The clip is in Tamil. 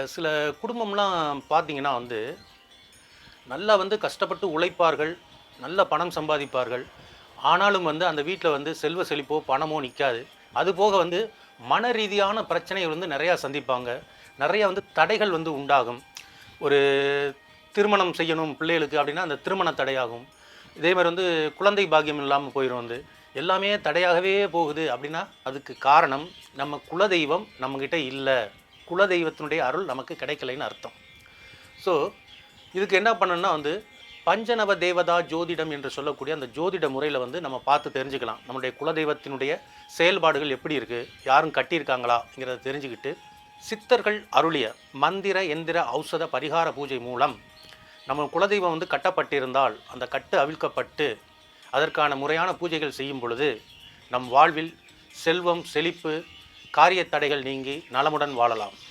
சில குடும்பம்லாம் பார்த்தீங்கன்னா வந்து, நல்லா வந்து கஷ்டப்பட்டு உழைப்பார்கள், நல்ல பணம் சம்பாதிப்பார்கள். ஆனாலும் வந்து அந்த வீட்ல வந்து செல்வ செழிப்போ, பணமோ நிக்காது. அதுபோக வந்து மன ரீதியான பிரச்சனைகள் வந்து நெறையா சந்திப்பாங்க. நெறையா வந்து தடைகள் வந்து உண்டாகும். ஒரு திருமணம் செய்யணும் பிள்ளைகளுக்கு அப்படின்னா, அந்த திருமண தடையாகும். இதே மாரி வந்து குழந்தை பாக்கியம் இல்லாம போயிரும் வந்து. எல்லாமே தடையாகவே போகுது அப்படின்னா, அதுக்கு காரணம் நம்ம குலதெய்வம் நம்மகிட்ட இல்ல. குலதெய்வத்தினுடைய அருள் நமக்கு கிடைக்கலைன்னு அர்த்தம். ஸோ, இதுக்கு என்ன பண்ணணும்னா வந்து, பஞ்சநவ தேவதா ஜோதிடம் என்று சொல்லக்கூடிய அந்த ஜோதிட முறையில வந்து நம்ம பார்த்து தெரிஞ்சுக்கலாம். நம்முடைய குலதெய்வத்தினுடைய செயல்பாடுகள் எப்படி இருக்கு? யாரும் கட்டியிருக்காங்களாங்கிறத தெரிஞ்சுக்கிட்டு, சித்தர்கள் அருளிய மந்திர, எந்திர, ஔஷத பரிகார பூஜை மூலம் நம்ம குலதெய்வம் வந்து கட்டப்பட்டிருந்தால், அந்த கட்டு அவிழ்க்கப்பட்டு, அதற்கான முறையான பூஜைகள் செய்யும் பொழுது, நம் வாழ்வில் செல்வம், செழிப்பு, காரியத் தடைகள் நீங்கி நலமுடன் வாழலாம்.